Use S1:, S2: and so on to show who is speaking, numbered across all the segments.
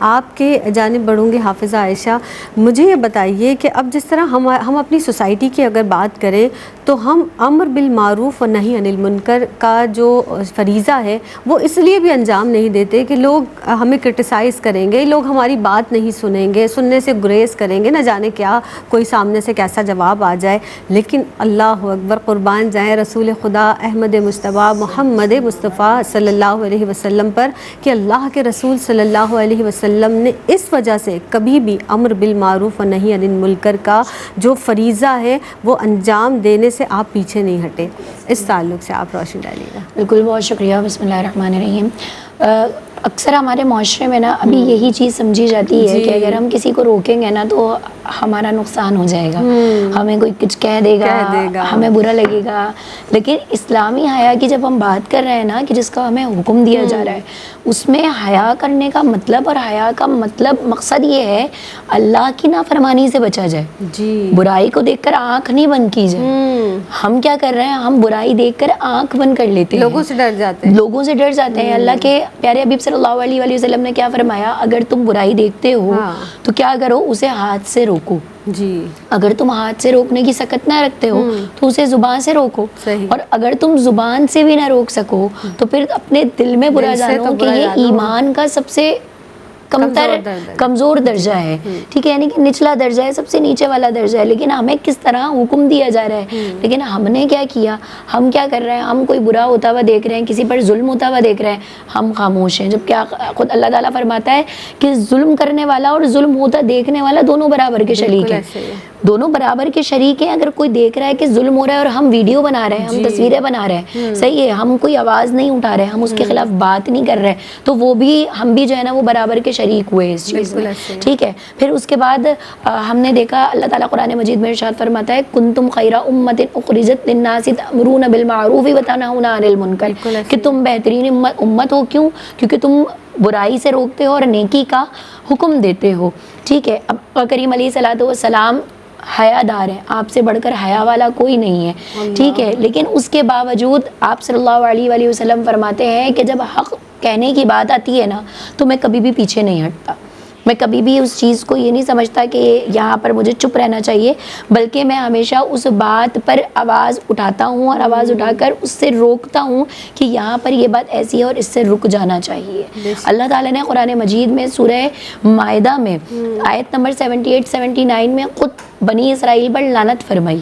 S1: آپ کے جانب بڑھوں گی حافظہ عائشہ. مجھے یہ بتائیے کہ اب جس طرح ہم اپنی سوسائٹی کی اگر بات کریں تو ہم امر بالمعروف و نہی عن المنکر کا جو فریضہ ہے وہ اس لیے بھی انجام نہیں دیتے کہ لوگ ہمیں کرٹیسائز کریں گے, لوگ ہماری بات نہیں سنیں گے, سننے سے گریز کریں گے, نہ جانے کیا کوئی سامنے سے کیسا جواب آ جائے. لیکن اللہ اکبر, قربان جائیں رسول خدا احمد مصطفیٰ محمد مصطفیٰ صلی اللہ علیہ وسلم پر کہ اللہ کے رسول صلی اللہ علیہ وسلم نے اس وجہ سے کبھی بھی امر بالمعروف و نہی عن المنکر کا جو فریضہ ہے وہ انجام دینے سے آپ پیچھے نہیں ہٹے. اس تعلق سے آپ روشنی ڈالیے گا.
S2: بالکل, بہت شکریہ. بسم اللہ الرحمن الرحیم. اکثر ہمارے معاشرے میں نا ابھی یہی چیز سمجھی جاتی ہے کہ اگر ہم کسی کو روکیں گے نا تو ہمارا نقصان ہو جائے گا, ہمیں کوئی کچھ کہہ دے گا, ہمیں برا لگے گا. لیکن اسلامی حیا کی جب ہم بات کر رہے ہیں نا کہ جس کا ہمیں حکم دیا جا رہا ہے, اس میں حیا کرنے کا مطلب اور حیا کا مقصد یہ ہے اللہ کی نافرمانی سے بچا جائے. برائی کو دیکھ کر آنکھ نہیں بند کی جائے. ہم کیا کر رہے ہیں, ہم برائی دیکھ کر آنکھ بند کر لیتے ہیں,
S1: لوگوں سے ڈر جاتے ہیں.
S2: اللہ کے پیارے حبیب صلی اللہ علیہ وآلہ وسلم نے کیا فرمایا, اگر تم برائی دیکھتے ہو تو کیا کرو, اسے ہاتھ سے روکو. اگر تم ہاتھ سے روکنے کی سکت نہ رکھتے ہو تو اسے زبان سے روکو. اور اگر تم زبان سے بھی نہ روک سکو تو پھر اپنے دل میں برا جانو کہ یہ ایمان کا سب سے کمزور درجہ ہے. ٹھیک ہے, یعنی کہ نچلا درجہ ہے, سب سے نیچے والا درجہ ہے. لیکن ہمیں کس طرح حکم دیا جا رہا ہے, لیکن ہم نے کیا کیا, ہم کیا کر رہے ہیں, ہم کوئی برا ہوتا ہوا دیکھ رہے ہیں, کسی پر ظلم ہوتا ہوا دیکھ رہے ہیں, ہم خاموش ہیں. جب کیا خود اللہ تعالیٰ فرماتا ہے کہ ظلم کرنے والا اور ظلم ہوتا دیکھنے والا دونوں برابر کے شریک ہیں. دونوں برابر کے شریک ہیں. اگر کوئی دیکھ رہا ہے کہ ظلم ہو رہا ہے اور ہم ویڈیو بنا رہے ہیں, ہم تصویریں بنا رہے ہیں, صحیح ہے, ہم کوئی آواز نہیں اٹھا رہے, ہم اس کے خلاف بات نہیں کر رہے, تو وہ بھی ہم بھی جو ہے نا وہ برابر کے شریک ہوئے اس چیز میں. ٹھیک ہے, پھر اس کے بعد ہم نے دیکھا اللہ تعالیٰ قرآن مجید میں ارشاد فرماتا ہے کنتم خیر امۃ اخرجت للناس تأمرون بالمعروف وتنہون عن المنکر, کہ تم بہترین امت ہو. کیوں؟ کیونکہ تم برائی سے روکتے ہو اور نیکی کا حکم دیتے ہو. ٹھیک ہے, اب کریم علیہ الصلوۃ والسلام حیا دار ہے, آپ سے بڑھ کر حیا والا کوئی نہیں ہے. ٹھیک ہے, لیکن اس کے باوجود آپ صلی اللہ علیہ وآلہ وسلم فرماتے ہیں کہ جب حق کہنے کی بات آتی ہے نا تو میں کبھی بھی پیچھے نہیں ہٹتا. میں کبھی بھی اس چیز کو یہ نہیں سمجھتا کہ یہاں پر مجھے چپ رہنا چاہیے, بلکہ میں ہمیشہ اس بات پر آواز اٹھاتا ہوں اور آواز اٹھا کر اس سے روکتا ہوں کہ یہاں پر یہ بات ایسی ہے اور اس سے رک جانا چاہیے. اللہ تعالیٰ نے قرآن مجید میں سورہ مائدہ میں آیت نمبر 78-79 میں خود بنی اسرائیل پر لعنت فرمائی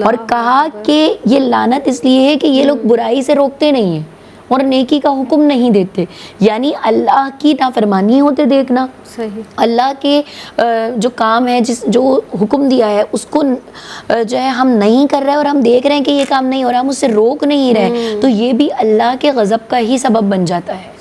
S2: اور کہا کہ یہ لعنت اس لیے ہے کہ یہ لوگ برائی سے روکتے نہیں ہیں اور نیکی کا حکم نہیں دیتے. یعنی اللہ کی نافرمانی ہوتے دیکھنا, اللہ کے جو کام ہے, جو حکم دیا ہے اس کو جو ہے ہم نہیں کر رہے اور ہم دیکھ رہے ہیں کہ یہ کام نہیں ہو رہا, ہم اس سے روک نہیں رہے, تو یہ بھی اللہ کے غضب کا ہی سبب بن جاتا ہے.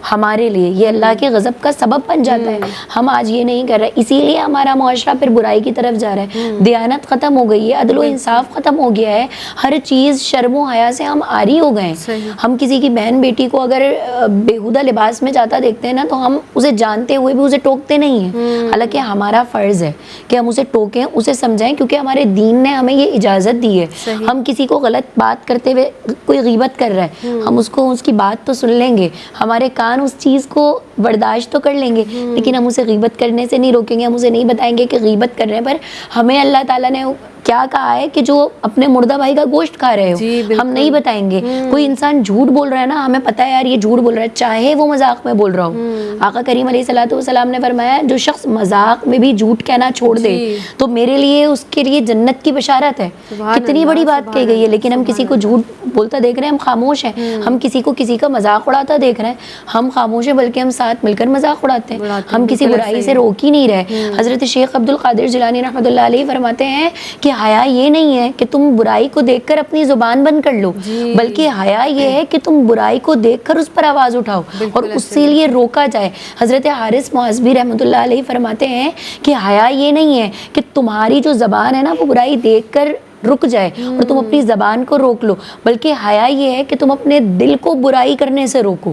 S2: ہمارے لیے یہ اللہ کے غضب کا سبب بن جاتا ہے. ہم آج یہ نہیں کر رہے, اسی لیے ہمارا معاشرہ پھر برائی کی طرف جا رہا ہے. دیانت ختم ہو گئی ہے, عدل و انصاف ختم ہو گیا ہے, ہر چیز شرم و حیا سے ہم عاری ہو گئے ہیں. ہم کسی کی بہن بیٹی کو اگر بےہودہ لباس میں جاتا دیکھتے ہیں نا تو ہم اسے جانتے ہوئے بھی اسے ٹوکتے نہیں ہیں, حالانکہ ہمارا فرض ہے کہ ہم اسے ٹوکیں, اسے سمجھائیں, کیونکہ ہمارے دین نے ہمیں یہ اجازت دی ہے. ہم کسی کو غلط بات کرتے ہوئے, کوئی غیبت کر رہا ہے, ہم اس کی بات تو سن لیں گے, ہمارے کان اس چیز کو برداشت تو کر لیں گے, لیکن ہم اسے غیبت کرنے سے نہیں روکیں گے. ہم اسے نہیں بتائیں گے کہ غیبت کرنے پر ہمیں اللہ تعالیٰ نے کیا کہا ہے کہ جو اپنے مردہ بھائی کا گوشت کھا رہے ہو, ہم نہیں بتائیں گے. کوئی انسان جھوٹ بول رہا ہے نا, ہمیں پتہ ہے یار یہ جھوٹ بول رہا ہے, چاہے وہ مذاق میں بول رہا ہو. آقا کریم علیہ الصلوۃ والسلام نے فرمایا جو شخص مذاق میں بھی جھوٹ کہنا چھوڑ دے تو میرے لیے اس کے لیے جنت کی بشارت ہے. کتنی بڑی بات کہی گئی ہے, لیکن ہم کسی کو جھوٹ بولتا دیکھ رہے ہیں, ہم خاموش ہیں. ہم کسی کا مذاق اڑاتا دیکھ رہے ہیں, ہم خاموش ہیں, بلکہ ہم ساتھ مل کر مذاق اڑاتے ہیں. ہم کسی برائی سے روک ہی نہیں رہے. حضرت شیخ عبد القادر جیلانی رحمۃ اللہ علیہ فرماتے ہیں کہ حیا یہ نہیں ہے کہ تم برائی کو دیکھ کر اپنی زبان بند کر لو, بلکہ حیا یہ ہے کہ تم برائی کو دیکھ کر اس پر آواز اٹھاؤ اور اس سے لیے روکا جائے. حضرت حارث معذبی رحمۃ اللہ علیہ فرماتے ہیں کہ حیا یہ نہیں ہے کہ تمہاری جو زبان ہے نا وہ برائی دیکھ کر رک جائے اور تم اپنی زبان کو روک لو، بلکہ حیا یہ ہے کہ تم اپنے دل کو برائی کرنے سے روکو،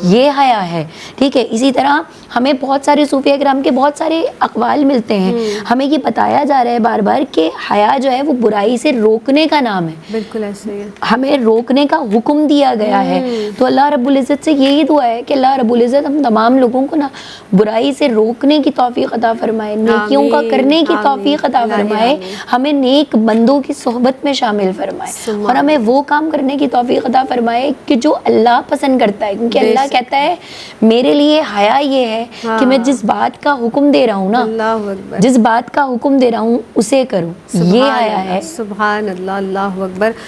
S2: یہ حیا ہے، ٹھیک ہے۔ اسی طرح ہمیں بہت سارے صوفیاء کرام کے بہت سارے اقوال ملتے ہیں، ہمیں یہ بتایا جا رہا ہے بار بار کہ حیا جو ہے وہ برائی سے روکنے کا نام ہے،
S1: بالکل ایسے ہی ہے،
S2: ہمیں روکنے کا حکم دیا گیا ہے۔ تو اللہ رب العزت سے یہی دعا ہے کہ اللہ رب العزت ہم تمام لوگوں کو نا برائی سے روکنے کی توفیق عطا فرمائے، نیکیوں کا کرنے کی توفیق عطا فرمائے، ہمیں نیک بندوں کی صحبت میں شامل فرمائے، اور ہمیں وہ کام کرنے کی توفیق عطا فرمائے کہ جو اللہ پسند کرتا ہے، کیونکہ اللہ کہتا ہے میرے لیے حیا یہ ہے کہ میں جس بات کا حکم دے رہا ہوں نا، جس بات کا حکم دے رہا ہوں اسے کروں، یہ حیا ہے۔
S1: سبحان اللہ، اللہ اکبر۔